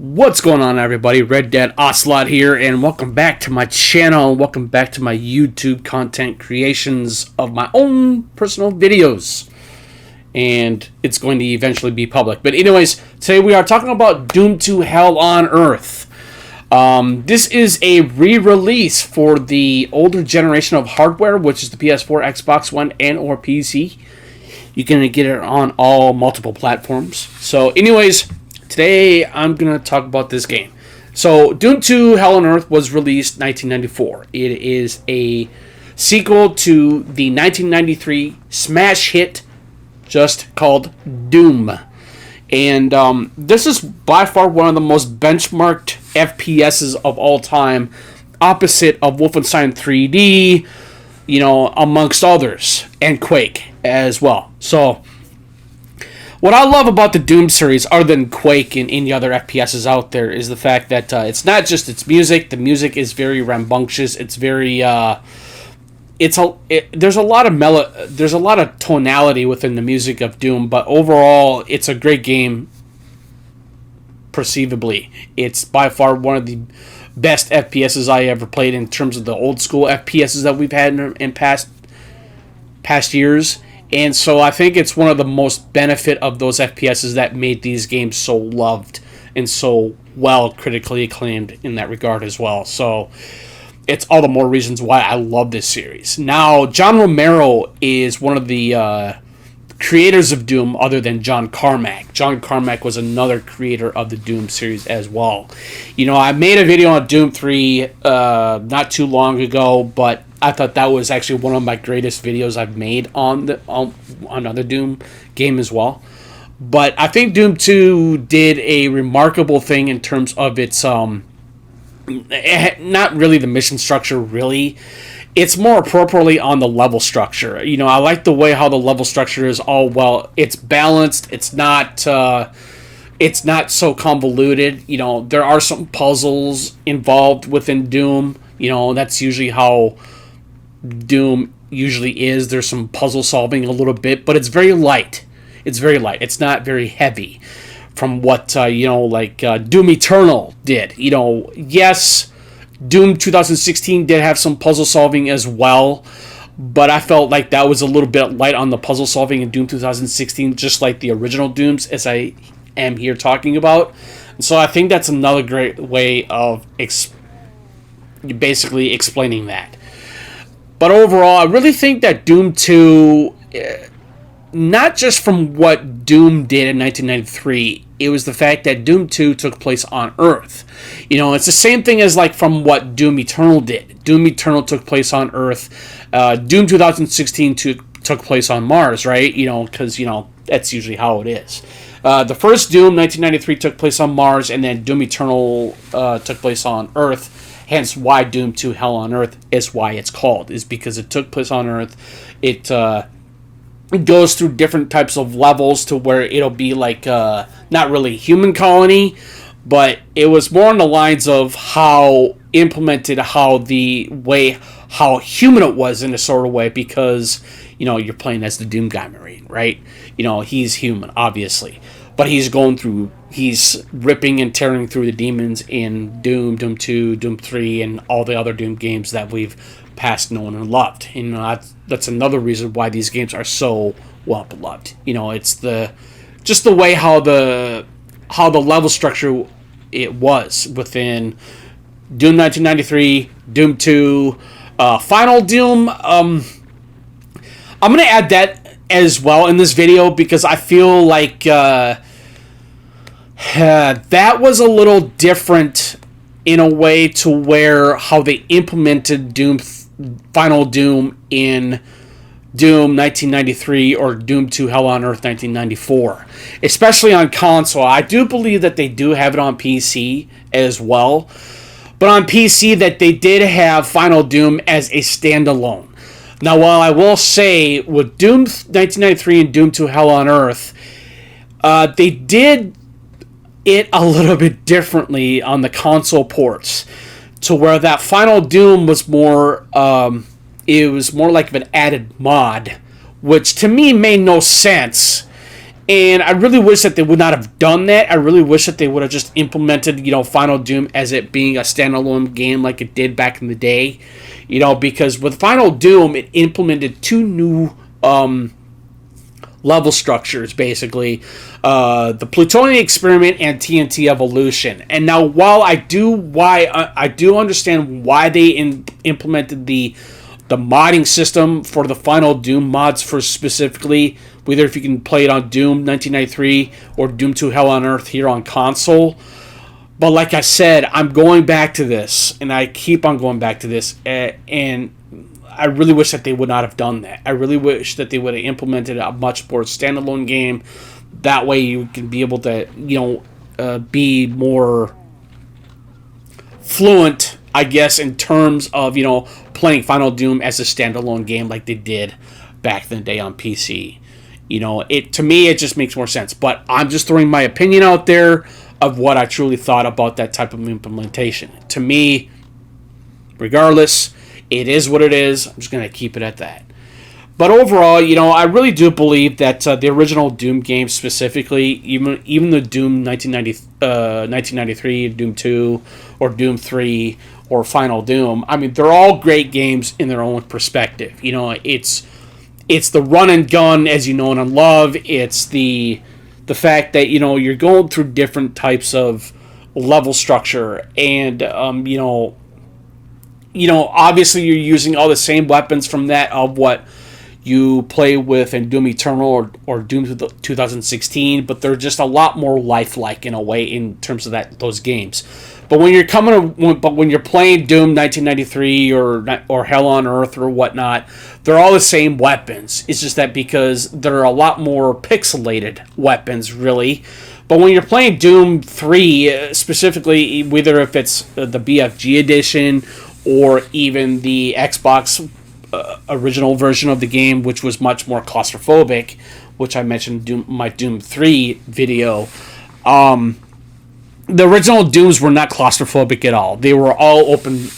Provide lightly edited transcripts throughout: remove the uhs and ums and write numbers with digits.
What's going on, everybody? Red Dead Ocelot here, and welcome back to my channel. Welcome back to my YouTube content creations of my own personal videos. And it's going to eventually be public. But anyways, today we are talking about Doom 2 Hell on Earth. This is a re-release for the older generation of hardware, which is the PS4, Xbox One, and or PC. You can get it on all multiple platforms. So anyways, today I'm going to talk about this game. So Doom 2 Hell on Earth was released 1994. It is a sequel to the 1993 smash hit just called Doom. And this is by far one of the most benchmarked FPSs of all time, opposite of Wolfenstein 3D, you know, amongst others, and Quake as well. So what I love about the Doom series, other than Quake and any other FPSs out there, is the fact that it's not just its music. The music is very rambunctious. It's very there's a lot of tonality within the music of Doom, but overall it's a great game. Perceivably, it's by far one of the best FPSs I ever played in terms of the old school FPSs that we've had in past years. And so I think it's one of the most benefit of those FPSs that made these games so loved and so well critically acclaimed in that regard as well. So it's all the more reasons why I love this series. Now, John Romero is one of the creators of Doom other than John Carmack. John Carmack was another creator of the Doom series as well. You know, I made a video on Doom 3 not too long ago, but I thought that was actually one of my greatest videos I've made on another Doom game as well. But I think Doom 2 did a remarkable thing in terms of its not really the mission structure, really. It's more appropriately on the level structure. You know, I like the way how the level structure is all it's balanced. It's not so convoluted. You know, there are some puzzles involved within Doom. You know, that's usually how Doom usually is. There's some puzzle solving a little bit, but it's very light. It's not very heavy from what Doom Eternal did. You know, yes, Doom 2016 did have some puzzle solving as well, but I felt like that was a little bit light on the puzzle solving in Doom 2016, just like the original Dooms, as I am here talking about. And so I think that's another great way of basically explaining that. But overall, I really think that Doom 2, not just from what Doom did in 1993, it was the fact that Doom 2 took place on Earth. You know, it's the same thing as like from what Doom Eternal did. Doom Eternal took place on Earth. Doom 2016 took place on Mars, right? You know, because, you know, that's usually how it is. The first Doom, 1993, took place on Mars, and then Doom Eternal took place on Earth. Hence why Doom 2 Hell on Earth is why it's called, is because it took place on Earth. It goes through different types of levels to where it'll be like not really human colony, but it was more on the lines of how implemented, how human it was in a sort of way, because, you know, you're playing as the Doom Guy Marine, right? You know, he's human, obviously, but he's ripping and tearing through the demons in Doom, Doom 2, Doom 3, and all the other Doom games that we've past known and loved. You know, that's another reason why these games are so well beloved. You know, it's just the way how the level structure it was within Doom 1993, Doom 2, Final Doom. I'm gonna add that as well in this video because I feel like that was a little different in a way to where how they implemented Final Doom in Doom 1993 or Doom 2 Hell on Earth 1994, especially on console. I do believe that they do have it on PC as well, but on PC that they did have Final Doom as a standalone. Now, while I will say with Doom 1993 and Doom 2 Hell on Earth, they did it a little bit differently on the console ports, to where that Final Doom was more, it was more like an added mod, which to me made no sense And I really wish that they would not have done that. I really wish that they would have just implemented, Final Doom as it being a standalone game like it did back in the day. Because with Final Doom, it implemented two new level structures, basically. The Plutonium Experiment and TNT Evolution. And now, while I do understand why they implemented the modding system for the Final Doom mods for specifically, whether if you can play it on Doom 1993 or Doom 2 Hell on Earth here on console. But like I said, I'm going back to this, and I keep on going back to this, and I really wish that they would not have done that. I really wish that they would have implemented a much more standalone game. That way you can be able to, be more fluent, I guess, in terms of, playing Final Doom as a standalone game like they did back in the day on PC. To me, it just makes more sense. But I'm just throwing my opinion out there of what I truly thought about that type of implementation. To me, regardless, it is what it is. I'm just going to keep it at that. But overall, I really do believe that the original Doom games specifically, even the Doom 1993, Doom 2, or Doom 3, or Final Doom, I mean, they're all great games in their own perspective. It's the run and gun, as you know and love. It's the fact that, you're going through different types of level structure, and, obviously you're using all the same weapons from that of what you play with in Doom Eternal or Doom 2016, but they're just a lot more lifelike in a way in terms of those games. But when you're playing Doom 1993 or Hell on Earth or whatnot, they're all the same weapons. It's just that because they're a lot more pixelated weapons, really. But when you're playing Doom 3, specifically, whether if it's the BFG edition or even the Xbox original version of the game, which was much more claustrophobic, which I mentioned in my Doom 3 video, the original Dooms were not claustrophobic at all. They were all open.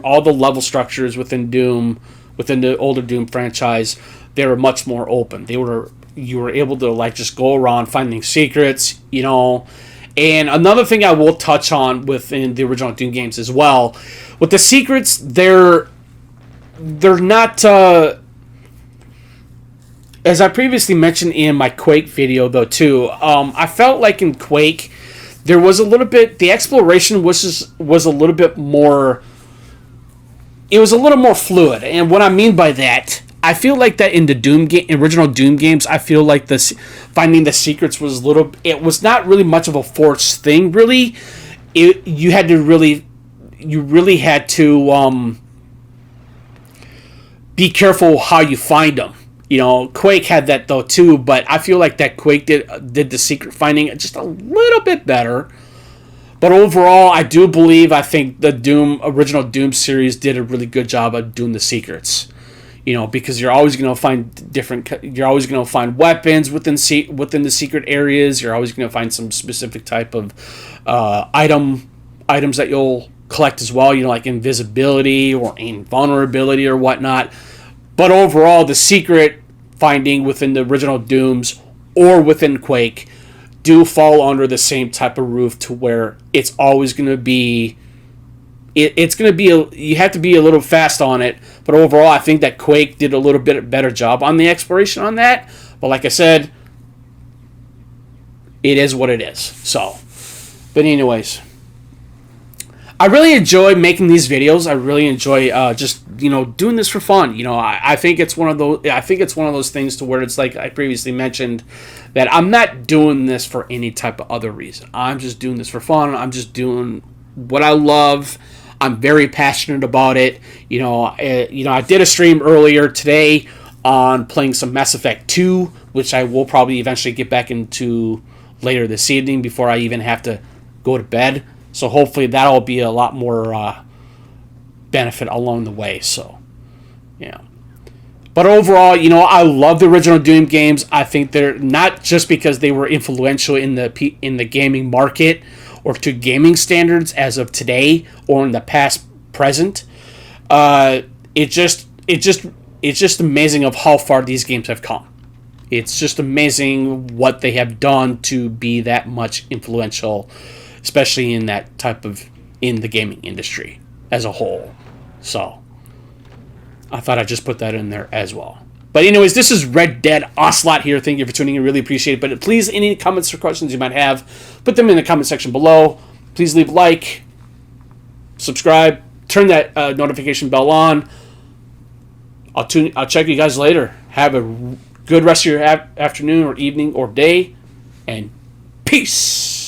All the level structures within Doom, within the older Doom franchise, they were much more open. You were able to just go around finding secrets, And another thing I will touch on within the original Doom games as well, with the secrets, they're not, as I previously mentioned in my Quake video though too, I felt like in Quake there was a little bit, the exploration was a little bit more, it was a little more fluid. And what I mean by that, I feel like that in the original Doom games, I feel like finding the secrets was it was not really much of a forced thing, really. You really had to be careful how you find them. Quake had that though too, but I feel like that Quake did the secret finding just a little bit better. But overall, I think the original Doom series did a really good job of doing the secrets. Because you're always going to find you're always going to find weapons within the secret areas. You're always going to find some specific type of items that you'll collect as well, like invisibility or invulnerability or whatnot. But overall, the secret finding within the original Dooms or within Quake do fall under the same type of roof, to where it's always going to be, you have to be a little fast on it. But overall, I think that Quake did a little bit better job on the exploration on that. But like I said, it is what it is. So, but anyways, I really enjoy making these videos. I really enjoy just doing this for fun. I think it's one of those things to where it's like I previously mentioned, that I'm not doing this for any type of other reason. I'm just doing this for fun. I'm just doing what I love. I'm very passionate about it. I did a stream earlier today on playing some Mass Effect 2, which I will probably eventually get back into later this evening before I even have to go to bed. So hopefully that'll be a lot more benefit along the way. So, yeah. But overall, I love the original Doom games. I think they're not just because they were influential in the gaming market or to gaming standards as of today or in the past present. It's just amazing of how far these games have come. It's just amazing what they have done to be that much influential, especially in that type of, in the gaming industry as a whole. So I thought I'd just put that in there as well. But anyways, this is Red Dead Ocelot here. Thank you for tuning in. Really appreciate it. But please, any comments or questions you might have, put them in the comment section below. Please leave a like, subscribe, turn that notification bell on. I'll check you guys later. Have a good rest of your afternoon or evening or day. And peace.